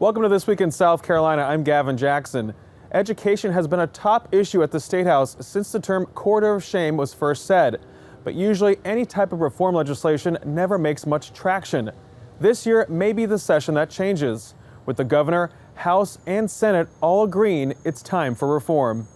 Welcome to This Week in South Carolina. I'm Gavin Jackson. Education has been a top issue at the State House since the term corridor of shame was first said. But usually any type of reform legislation never makes much traction. This year may be the session that changes, with the governor, House, and Senate all agreeing it's time for reform.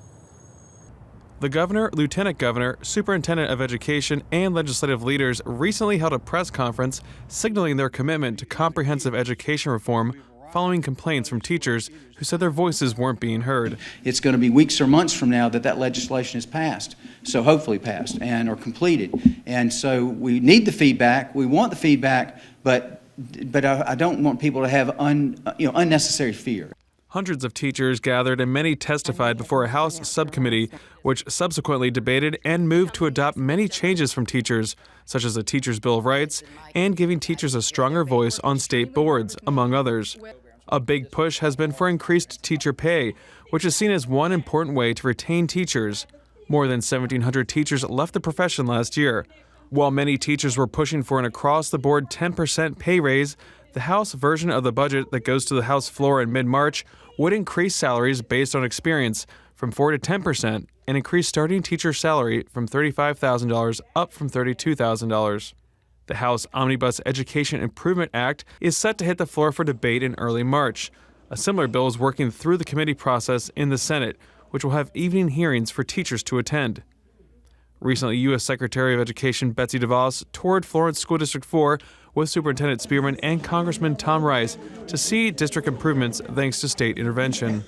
The governor, lieutenant governor, superintendent of education, and legislative leaders recently held a press conference signaling their commitment to comprehensive education reform following complaints from teachers who said their voices weren't being heard. It's going to be weeks or months from now that legislation is passed, so hopefully passed or completed. And so we need the feedback, we want the feedback, but I don't want people to have unnecessary fear. Hundreds of teachers gathered and many testified before a House subcommittee, which subsequently debated and moved to adopt many changes from teachers, such as a Teachers' Bill of Rights and giving teachers a stronger voice on state boards, among others. A big push has been for increased teacher pay, which is seen as one important way to retain teachers. More than 1,700 teachers left the profession last year. While many teachers were pushing for an across-the-board 10% pay raise, the House version of the budget that goes to the House floor in mid-March would increase salaries based on experience from 4 to 10% and increase starting teacher salary from $35,000 up from $32,000. The House Omnibus Education Improvement Act is set to hit the floor for debate in early March. A similar bill is working through the committee process in the Senate, which will have evening hearings for teachers to attend. Recently, U.S. Secretary of Education Betsy DeVos toured Florence School District 4 with Superintendent Spearman and Congressman Tom Rice to see district improvements thanks to state intervention.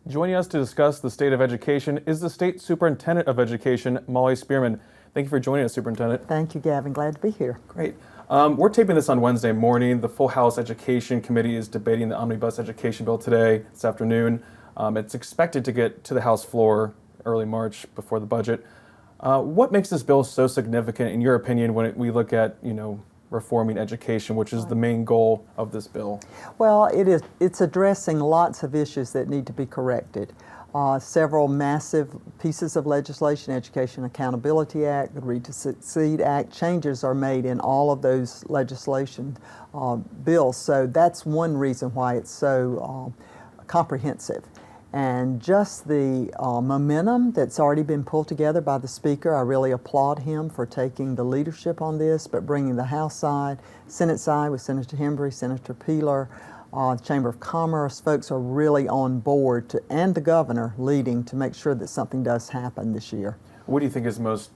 Joining us to discuss the state of education is the State Superintendent of Education, Molly Spearman. Thank you for joining us, Superintendent. Thank you, Gavin. Glad to be here. Great. We're taping this on Wednesday morning. The full House Education Committee is debating the Omnibus Education Bill today, this afternoon. It's expected to get to the House floor early March before the budget. What makes this bill so significant, in your opinion, when we look at, reforming education, which is the main goal of this bill? Well, it's addressing lots of issues that need to be corrected. Several massive pieces of legislation, Education Accountability Act, the Read to Succeed Act, changes are made in all of those legislation bills. So that's one reason why it's so comprehensive. And just the momentum that's already been pulled together by the Speaker, I really applaud him for taking the leadership on this, but bringing the House side, Senate side with Senator Hembry, Senator Peeler, Chamber of Commerce, folks are really on board, and the governor leading to make sure that something does happen this year. What do you think is the most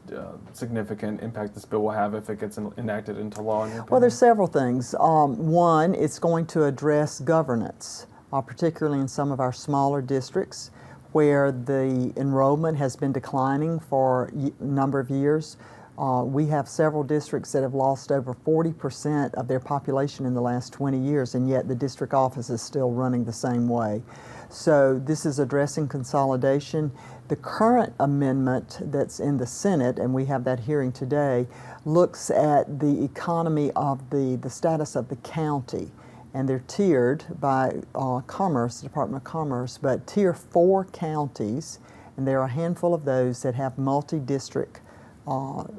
significant impact this bill will have if it gets enacted into law? Well, there's several things. One, it's going to address governance. Particularly in some of our smaller districts where the enrollment has been declining for a number of years. We have several districts that have lost over 40% of their population in the last 20 years, and yet the district office is still running the same way. So this is addressing consolidation. The current amendment that's in the Senate, and we have that hearing today, looks at the economy of the status of the county. And they're tiered by Commerce, the Department of Commerce, but Tier 4 counties, and there are a handful of those that have multi-district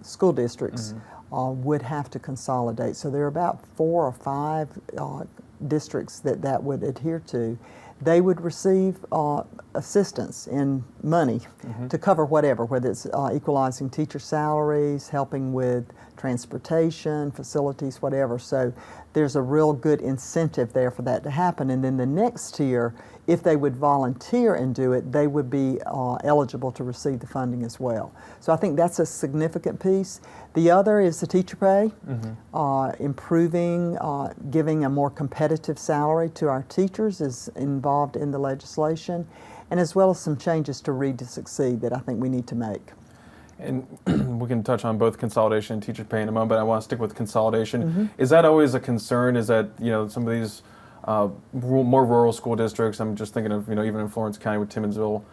school districts, would have to consolidate. So there are about 4 or 5 districts that would adhere to. They would receive assistance in money to cover whatever, whether it's equalizing teacher salaries, helping with transportation, facilities, whatever. So there's a real good incentive there for that to happen. And then the next tier, if they would volunteer and do it, they would be eligible to receive the funding as well. So I think that's a significant piece. The other is the teacher pay, improving, giving a more competitive salary to our teachers is involved in the legislation, and as well as some changes to Read to Succeed that I think we need to make. And we can touch on both consolidation and teacher pay in a moment, but I want to stick with consolidation. Is that always a concern? Is that, some of these more rural school districts, I'm just thinking of, even in Florence County with Timminsville,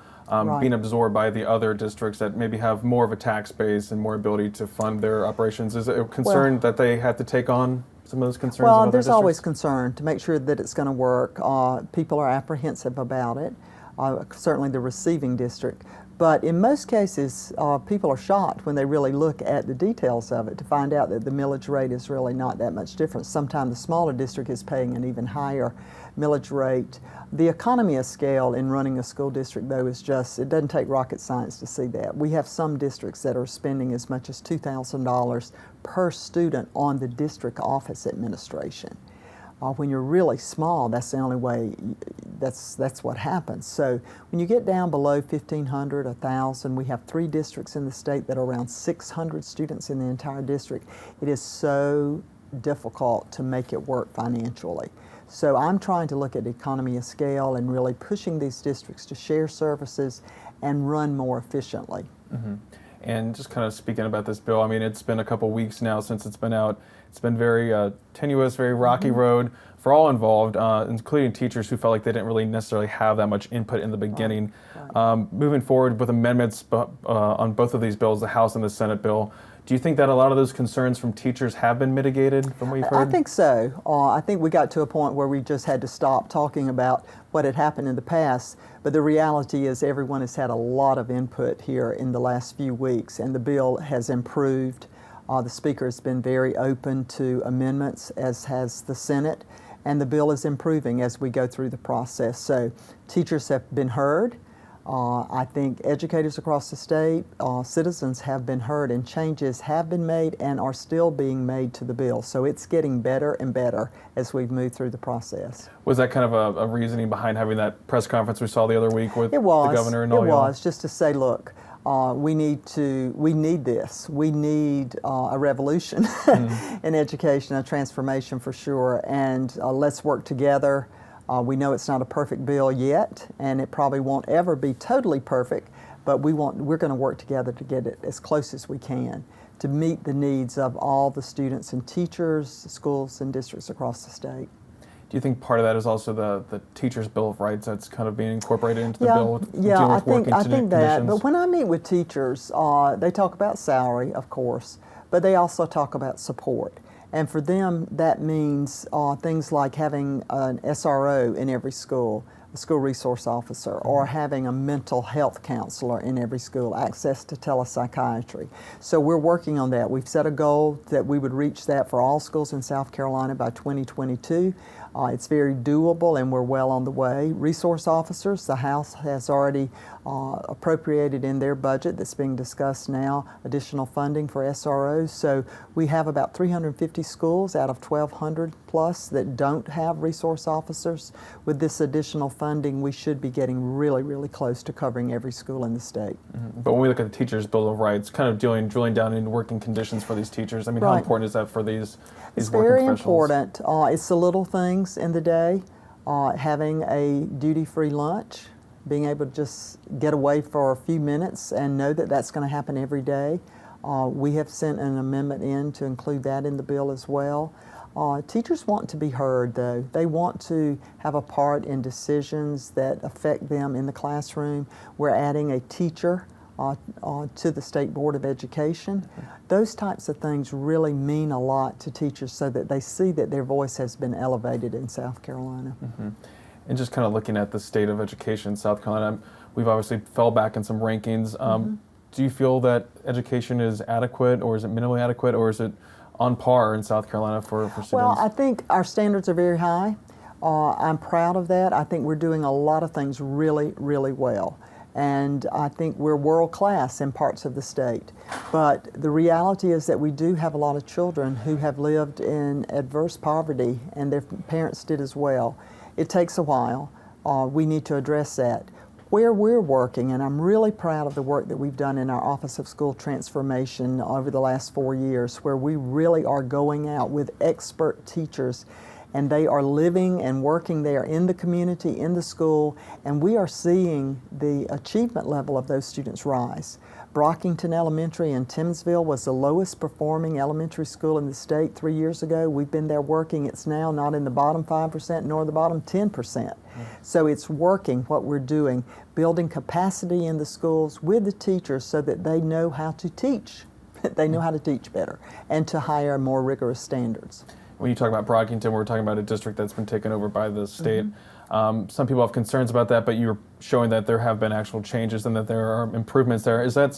being absorbed by the other districts that maybe have more of a tax base and more ability to fund their operations? Is it a concern that they have to take on some of those concerns? Well, there's always concern to make sure that it's going to work. People are apprehensive about it. Certainly the receiving district. But in most cases, people are shocked when they really look at the details of it to find out that the millage rate is really not that much different. Sometimes the smaller district is paying an even higher millage rate. The economy of scale in running a school district, though, is just, it doesn't take rocket science to see that. We have some districts that are spending as much as $2,000 per student on the district office administration. When you're really small, that's the only way, that's what happens. So when you get down below 1,500, 1,000, we have 3 districts in the state that are around 600 students in the entire district. It is so difficult to make it work financially. So I'm trying to look at economy of scale and really pushing these districts to share services and run more efficiently. Mm-hmm. And just kind of speaking about this bill, I mean, it's been a couple weeks now since it's been out. It's been very tenuous, very rocky road for all involved, including teachers who felt like they didn't really necessarily have that much input in the beginning. Right. Moving forward with amendments on both of these bills, the House and the Senate bill, do you think that a lot of those concerns from teachers have been mitigated from what you've heard? I think so. I think we got to a point where we just had to stop talking about what had happened in the past. But the reality is everyone has had a lot of input here in the last few weeks, and the bill has improved. The Speaker has been very open to amendments, as has the Senate, and the bill is improving as we go through the process. So teachers have been heard. I think educators across the state, citizens have been heard, and changes have been made and are still being made to the bill. So it's getting better and better as we've moved through the process. Was that kind of a reasoning behind having that press conference we saw the other week with the governor and all y'all? It was just to say, look, we need this. We need a revolution in education, a transformation for sure, and let's work together. We know it's not a perfect bill yet, and it probably won't ever be totally perfect, but we're going to work together to get it as close as we can to meet the needs of all the students and teachers, schools and districts across the state. Do you think part of that is also the Teachers' Bill of Rights that's kind of being incorporated into the bill? I think that. But when I meet with teachers, they talk about salary, of course, but they also talk about support. And for them, that means things like having an SRO in every school, a school resource officer, or having a mental health counselor in every school, access to telepsychiatry. So we're working on that. We've set a goal that we would reach that for all schools in South Carolina by 2022. It's very doable, and we're well on the way. Resource officers, the House has already appropriated in their budget that's being discussed now additional funding for SROs. So we have about 350 schools out of 1,200 plus that don't have resource officers. With this additional funding, we should be getting really, really close to covering every school in the state. Mm-hmm. But when we look at the Teachers' Bill of Rights, kind of drilling down into working conditions for these teachers, I mean, how important is that for these It's working very professionals? important. It's the little things in the day, having a duty-free lunch, being able to just get away for a few minutes and know that that's going to happen every day. We have sent an amendment in to include that in the bill as well. Teachers want to be heard, though. They want to have a part in decisions that affect them in the classroom. We're adding a teacher to the State Board of Education. Those types of things really mean a lot to teachers so that they see that their voice has been elevated in South Carolina. Mm-hmm. And just kind of looking at the state of education in South Carolina, we've obviously fell back in some rankings. Do you feel that education is adequate, or is it minimally adequate, or is it on par in South Carolina for students? Well, I think our standards are very high. I'm proud of that. I think we're doing a lot of things really, really well. And I think we're world class in parts of the state. But the reality is that we do have a lot of children who have lived in adverse poverty, and their parents did as well. It takes a while. We need to address that. Where we're working, and I'm really proud of the work that we've done in our Office of School Transformation over the last 4 years, where we really are going out with expert teachers, and they are living and working there in the community, in the school, and we are seeing the achievement level of those students rise. Brockington Elementary in Timminsville was the lowest performing elementary school in the state 3 years ago. We've been there working. It's now not in the bottom 5% nor the bottom 10%. So it's working what we're doing, building capacity in the schools with the teachers so that they know how to teach. They know how to teach better and to hire more rigorous standards. when you talk about Brockington, we're talking about a district that's been taken over by the state. Some people have concerns about that, but you're showing that there have been actual changes and that there are improvements there. Is that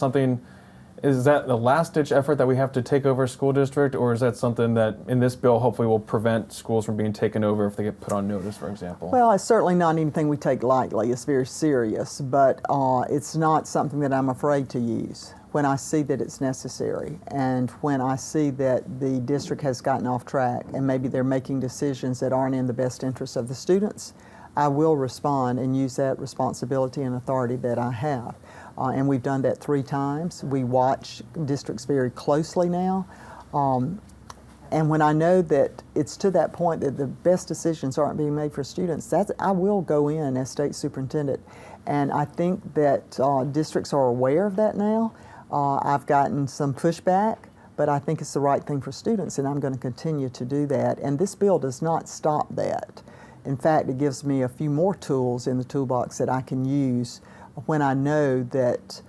the last-ditch effort that we have to take over a school district, or is that something that in this bill hopefully will prevent schools from being taken over if they get put on notice, for example? Well, it's certainly not anything we take lightly. It's very serious, but it's not something that I'm afraid to use when I see that it's necessary, and when I see that the district has gotten off track and maybe they're making decisions that aren't in the best interest of the students. I will respond and use that responsibility and authority that I have. And we've done that 3 times. We watch districts very closely now. And when I know that it's to that point that the best decisions aren't being made for students, I will go in as state superintendent. And I think that districts are aware of that now. I've gotten some pushback, but I think it's the right thing for students, and I'm going to continue to do that. And this bill does not stop that. In fact, it gives me a few more tools in the toolbox that I can use when I know that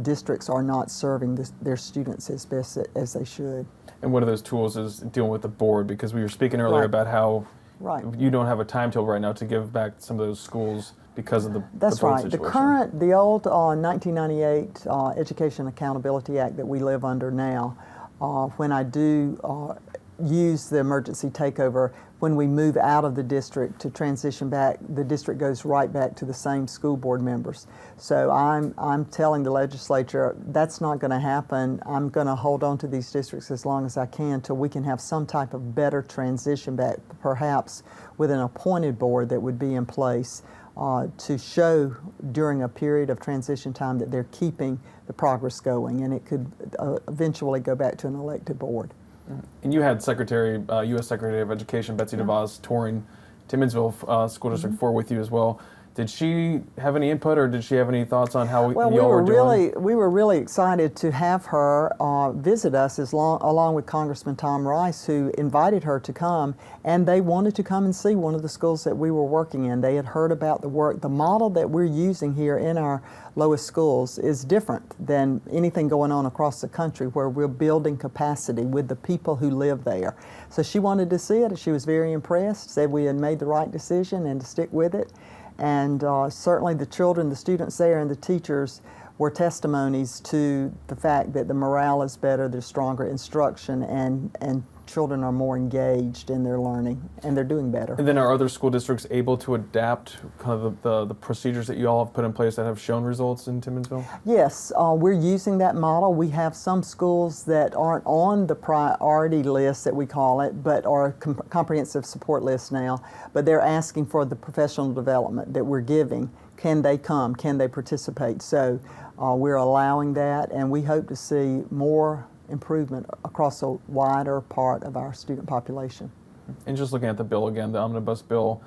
districts are not serving their students as best as they should. And one of those tools is dealing with the board, because we were speaking earlier Right. about how Right. you don't have a timetable right now to give back some of those schools because of the That's board right. situation. The old 1998 Education Accountability Act that we live under now, when I do use the emergency takeover, when we move out of the district to transition back, the district goes right back to the same school board members. So I'm telling the legislature that's not going to happen. I'm going to hold on to these districts as long as I can till we can have some type of better transition back, perhaps with an appointed board that would be in place to show during a period of transition time that they're keeping the progress going, and it could eventually go back to an elected board. And you had U.S. Secretary of Education Betsy DeVos touring Timminsville School District 4 with you as well. Did she have any input, or did she have any thoughts on how Well, y'all were doing? we were really excited to have her visit us along with Congressman Tom Rice, who invited her to come, and they wanted to come and see one of the schools that we were working in. They had heard about the work. The model that we're using here in our lowest schools is different than anything going on across the country, where we're building capacity with the people who live there. So she wanted to see it. She was very impressed, said we had made the right decision and to stick with it. And certainly the children, the students there, and the teachers were testimonies to the fact that the morale is better, there's stronger instruction, and children are more engaged in their learning, and they're doing better. And then are other school districts able to adapt kind of the procedures that you all have put in place that have shown results in Timminsville? Yes, we're using that model. We have some schools that aren't on the priority list that we call it, but are comprehensive support list now, but they're asking for the professional development that we're giving. Can they come? Can they participate? So we're allowing that, and we hope to see more improvement across a wider part of our student population. And just looking at the bill again, the omnibus bill,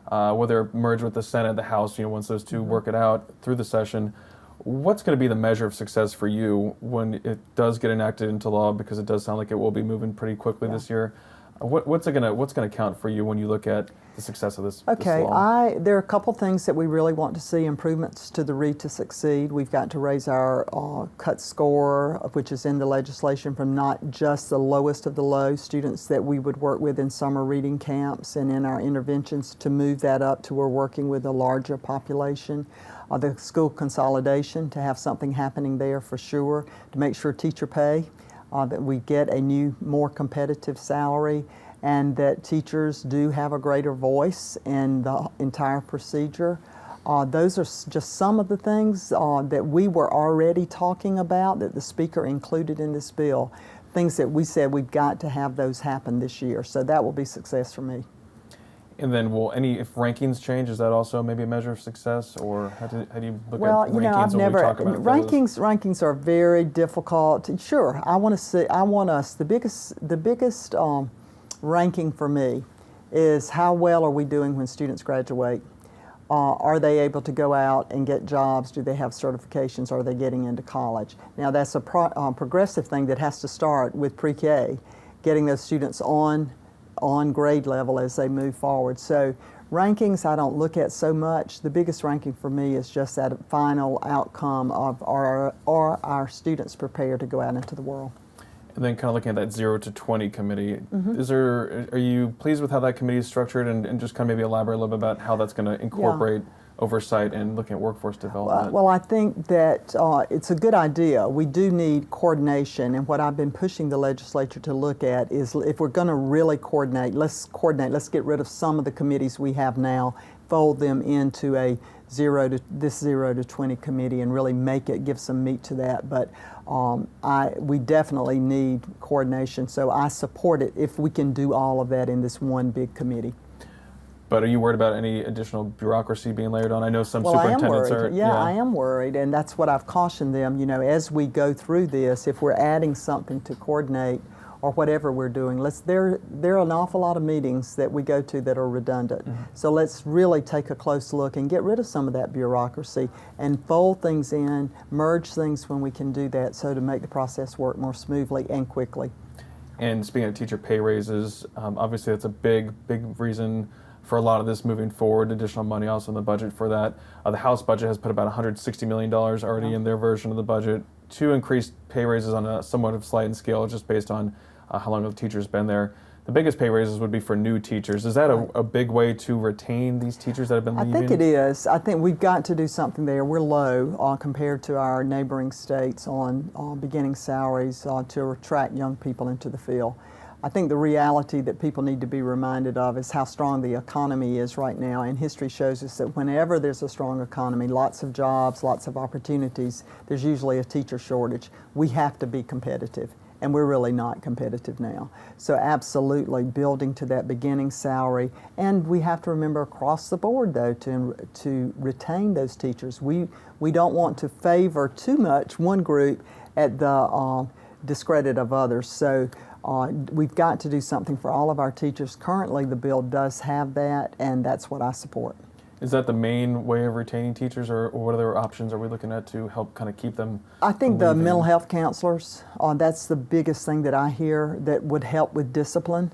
whether it merged with the Senate, the House, once those two work it out through the session, what's going to be the measure of success for you when it does get enacted into law? Because it does sound like it will be moving pretty quickly this year. What's going to count for you when you look at the success of this? Okay, this law? there are a couple things that we really want to see improvements to the Read to Succeed. We've got to raise our cut score, which is in the legislation, from not just the lowest of the low students that we would work with in summer reading camps and in our interventions, to move that up to we're working with a larger population. The school consolidation, to have something happening there for sure, to make sure teacher pay, that we get a new, more competitive salary, and that teachers do have a greater voice in the entire procedure. Those are just some of the things that we were already talking about, that the Speaker included in this bill, things that we said we've got to have those happen this year. So that will be success for me. And then if rankings change, is that also maybe a measure of success, or how do you look Well, at you know, rankings I've when never we talk about those? rankings are very difficult. Sure, I want us the biggest ranking for me is how well are we doing when students graduate. Are they able to go out and get jobs? Do they have certifications? Are they getting into college? Now, that's a progressive thing that has to start with pre-K, getting those students on grade level as they move forward. So rankings I don't look at so much. The biggest ranking for me is just that final outcome of are our students prepared to go out into the world. And then kind of looking at that 0 to 20 committee, Mm-hmm. are you pleased with how that committee is structured, and just kind of maybe elaborate a little bit about how that's going to incorporate oversight and looking at workforce development? Well, I think that it's a good idea. We do need coordination, and what I've been pushing the legislature to look at is if we're going to really coordinate, let's get rid of some of the committees we have now, fold them into a 0 to 20 committee and really give some meat to that. But we definitely need coordination, so I support it if we can do all of that in this one big committee. But are you worried about any additional bureaucracy being layered on? I know some Well, I am superintendents worried. are. Yeah, I am worried, and that's what I've cautioned them. You know, as we go through this, if we're adding something to coordinate or whatever we're doing, there are an awful lot of meetings that we go to that are redundant. So let's really take a close look and get rid of some of that bureaucracy and fold things in, merge things when we can do that, so to make the process work more smoothly and quickly. And speaking of teacher pay raises, obviously that's a big reason for a lot of this moving forward. Additional money also in the budget for that. The House budget has put about $160 million already in their version of the budget to increase pay raises on a somewhat of slight scale, just based on how long the teacher's been there. The biggest pay raises would be for new teachers. Is that a big way to retain these teachers that have been leaving? I think it is. I think we've got to do something there. We're low compared to our neighboring states on beginning salaries to attract young people into the field. I think the reality that people need to be reminded of is how strong the economy is right now, and history shows us that whenever there's a strong economy, lots of jobs, lots of opportunities, there's usually a teacher shortage. We have to be competitive, and we're really not competitive now. So absolutely building to that beginning salary, and we have to remember across the board though to retain those teachers. We don't want to favor too much one group at the discredit of others. So we've got to do something for all of our teachers. Currently, the bill does have that, and that's what I support. Is that the main way of retaining teachers, or what other options are we looking at to help kind of keep them? I think the mental health counselors, that's the biggest thing that I hear that would help with discipline,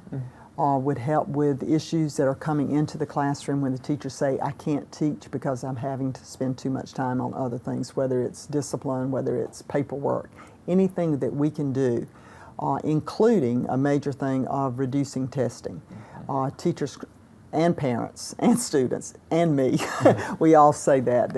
would help with issues that are coming into the classroom when the teachers say, I can't teach because I'm having to spend too much time on other things, whether it's discipline, whether it's paperwork, anything that we can do. Including a major thing of reducing testing. Teachers and parents and students and me, we all say that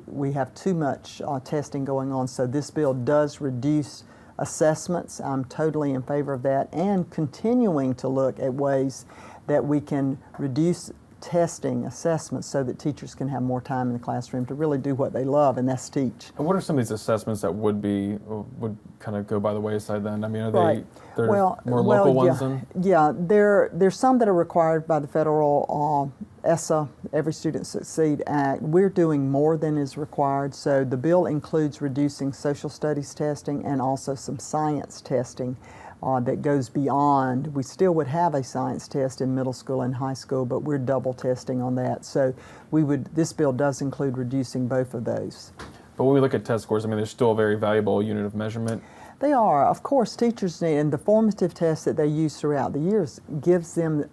we have too much testing going on, so this bill does reduce assessments. I'm totally in favor of that, and continuing to look at ways that we can reduce testing assessments so that teachers can have more time in the classroom to really do what they love, and that's teach. And what are some of these assessments that would kind of go by the wayside then? I mean, are Right. they're more local ones then? Yeah, there's some that are required by the federal ESSA, Every Student Succeed Act. We're doing more than is required, so the bill includes reducing social studies testing and also some science testing. That goes beyond. We still would have a science test in middle school and high school, but we're double testing on that. So this bill does include reducing both of those. But when we look at test scores, I mean, they're still a very valuable unit of measurement. They are. Of course, teachers need, and the formative tests that they use throughout the years gives them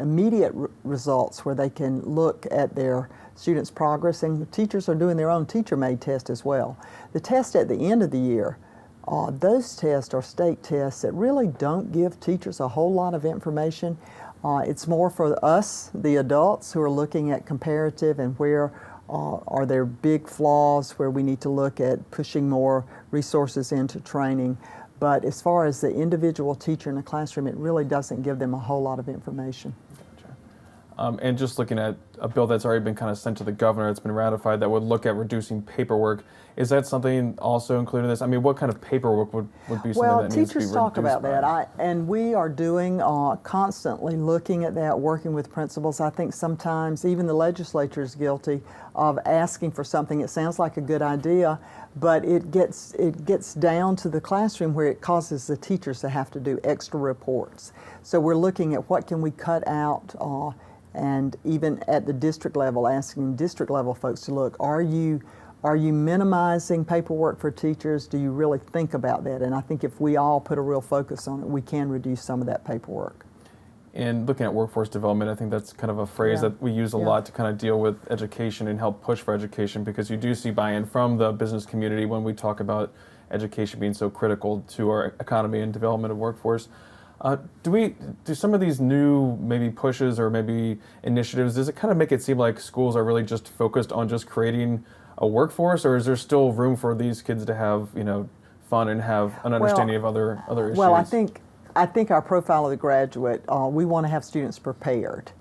immediate results where they can look at their students' progress, and teachers are doing their own teacher-made test as well. The test at the end of the year, those tests are state tests that really don't give teachers a whole lot of information. It's more for us, the adults, who are looking at comparative and where are there big flaws where we need to look at pushing more resources into training. But as far as the individual teacher in the classroom, it really doesn't give them a whole lot of information. And just looking at a bill that's already been kind of sent to the governor, it's been ratified, that would look at reducing paperwork. Is that something also included in this? I mean, what kind of paperwork would be something that needs to be reduced? Well, teachers talk about that, and we are doing constantly looking at that, working with principals. I think sometimes even the legislature is guilty of asking for something. It sounds like a good idea, but it gets down to the classroom where it causes the teachers to have to do extra reports. So we're looking at what can we cut out. And even at the district level, asking district level folks to look, are you minimizing paperwork for teachers? Do you really think about that? And I think if we all put a real focus on it, we can reduce some of that paperwork. And looking at workforce development, I think that's kind of a phrase that we use a lot to kind of deal with education and help push for education, because you do see buy-in from the business community when we talk about education being so critical to our economy and development of workforce. Do some of these new maybe pushes or maybe initiatives, does it kind of make it seem like schools are really just focused on just creating a workforce, or is there still room for these kids to have, fun and have an understanding of other issues? Well, I think our profile of the graduate, we want to have students prepared.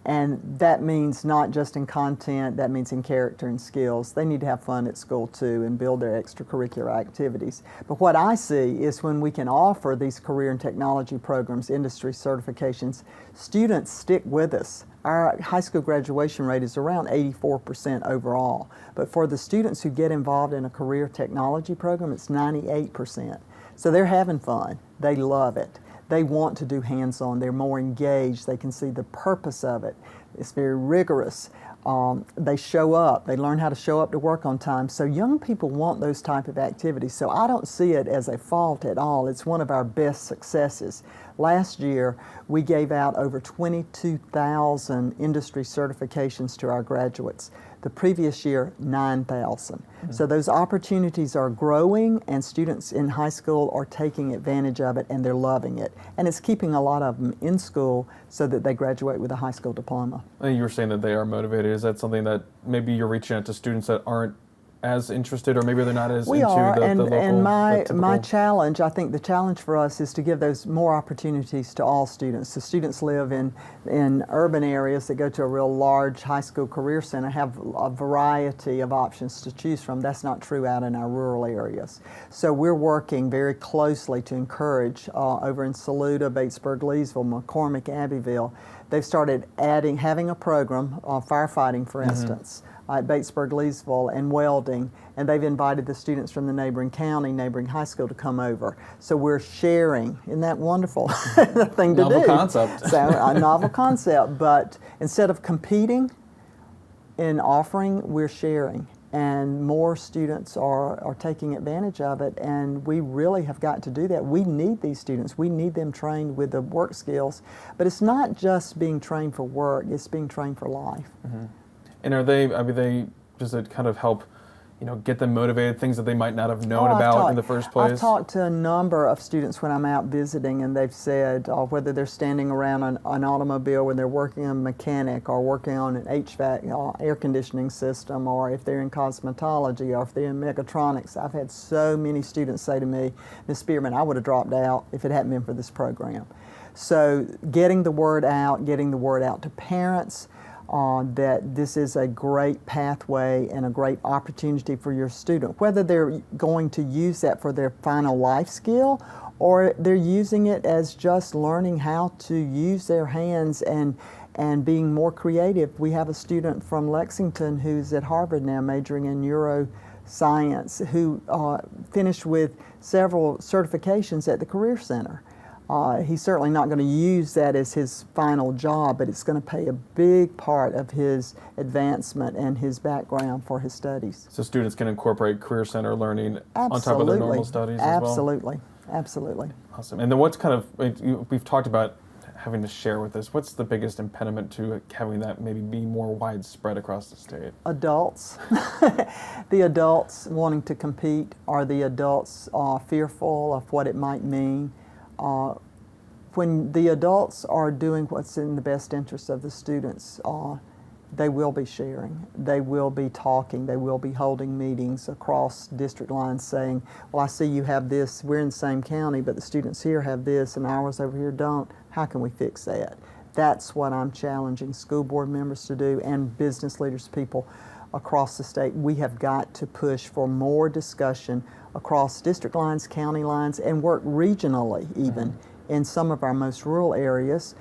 And that means not just in content, that means in character and skills. They need to have fun at school too and build their extracurricular activities. But what I see is when we can offer these career and technology programs, industry certifications, students stick with us. Our high school graduation rate is around 84% overall. But for the students who get involved in a career technology program, it's 98%. So they're having fun. They love it. They want to do hands-on. They're more engaged. They can see the purpose of it. It's very rigorous. They show up. They learn how to show up to work on time. So young people want those type of activities. So I don't see it as a fault at all. It's one of our best successes. Last year, we gave out over 22,000 industry certifications to our graduates. The previous year, 9,000. So those opportunities are growing, and students in high school are taking advantage of it, and they're loving it. And it's keeping a lot of them in school so that they graduate with a high school diploma. You were saying that they are motivated. Is that something that maybe you're reaching out to students that aren't as interested, or maybe they're not as we into are, the local? And my typical... challenge, I think the challenge for us is to give those more opportunities to all students. So students live in urban areas that go to a real large high school career center, have a variety of options to choose from. That's not true out in our rural areas. So we're working very closely to encourage over in Saluda, Batesburg, Leesville, McCormick, Abbeville. They've started having a program, firefighting for instance, at Batesburg, Leesville, and welding, and they've invited the students from the neighboring county, neighboring high school to come over. So we're sharing. Isn't that wonderful thing to do? Novel concept. So a novel concept, but instead of competing in offering, we're sharing. And more students are taking advantage of it, and we really have got to do that. We need these students. We need them trained with the work skills, but it's not just being trained for work, it's being trained for life. Mm-hmm. And does it kind of help, get them motivated, things that they might not have known about in the first place? I've talked to a number of students when I'm out visiting, and they've said whether they're standing around an automobile when they're working on a mechanic or working on an HVAC air conditioning system, or if they're in cosmetology or if they're in mechatronics. I've had so many students say to me, Ms. Spearman, I would have dropped out if it hadn't been for this program. So getting the word out to parents, that this is a great pathway and a great opportunity for your student, whether they're going to use that for their final life skill or they're using it as just learning how to use their hands and being more creative. We have a student from Lexington who's at Harvard now majoring in neuroscience who finished with several certifications at the Career Center. He's certainly not going to use that as his final job, but it's going to play a big part of his advancement and his background for his studies. So students can incorporate Career Center learning on top of their normal studies as well? Absolutely. Absolutely. Awesome. And then what's we've talked about having to share with us, what's the biggest impediment to having that maybe be more widespread across the state? Adults. The adults wanting to compete, are the adults fearful of what it might mean? When the adults are doing what's in the best interest of the students, they will be sharing, they will be talking, they will be holding meetings across district lines saying, well, I see you have this, we're in the same county, but the students here have this and ours over here don't. How can we fix that? That's what I'm challenging school board members to do and business leaders, people across the state. We have got to push for more discussion across district lines, county lines, and work regionally even in some of our most rural areas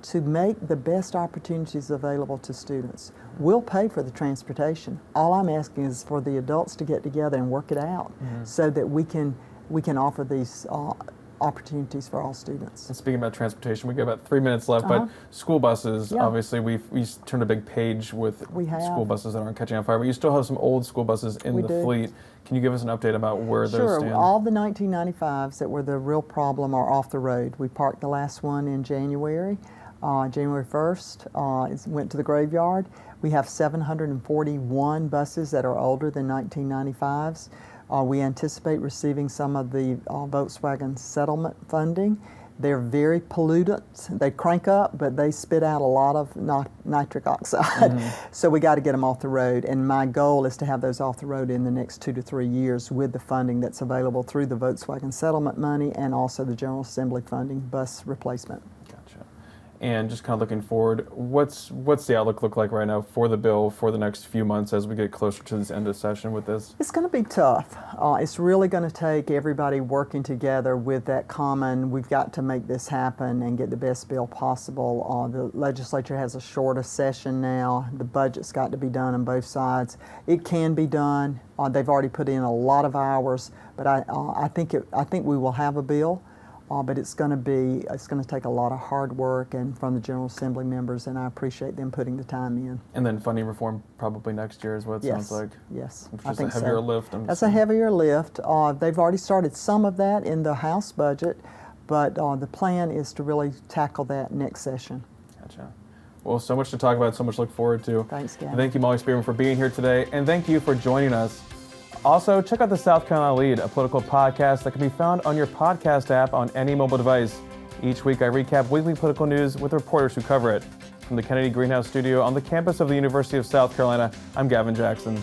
to make the best opportunities available to students. We'll pay for the transportation. All I'm asking is for the adults to get together and work it out so that we can offer these opportunities for all students. And speaking about transportation, we got about 3 minutes left, but school buses, obviously we turned a big page with school buses that aren't catching on fire, but you still have some old school buses in the fleet. Can you give us an update about where those stand? Sure. All the 1995s that were the real problem are off the road. We parked the last one in January. January 1st, it went to the graveyard. We have 741 buses that are older than 1995s. We anticipate receiving some of the Volkswagen settlement funding. They're very pollutants. They crank up, but they spit out a lot of nitric oxide. So we got to get them off the road. And my goal is to have those off the road in the next 2 to 3 years with the funding that's available through the Volkswagen settlement money and also the General Assembly funding bus replacement. Gotcha. And just kind of looking forward, what's the outlook look like right now for the bill for the next few months as we get closer to this end of session with this? It's going to be tough. It's really going to take everybody working together with that common, we've got to make this happen and get the best bill possible. The legislature has a shorter session now. The budget's got to be done on both sides. It can be done. They've already put in a lot of hours, but I think we will have a bill. But it's going to take a lot of hard work and from the General Assembly members, and I appreciate them putting the time in. And then funding reform probably next year is what it sounds like. Yes, Which I is think a heavier so. lift. That's a heavier lift. They've already started some of that in the House budget, but the plan is to really tackle that next session. Gotcha. Well, so much to talk about, so much to look forward to. Thanks, Gavin. Thank you, Molly Spearman, for being here today, and thank you for joining us. Also, check out the South Carolina Lead, a political podcast that can be found on your podcast app on any mobile device. Each week, I recap weekly political news with reporters who cover it. From the Kennedy Greenhouse Studio on the campus of the University of South Carolina, I'm Gavin Jackson.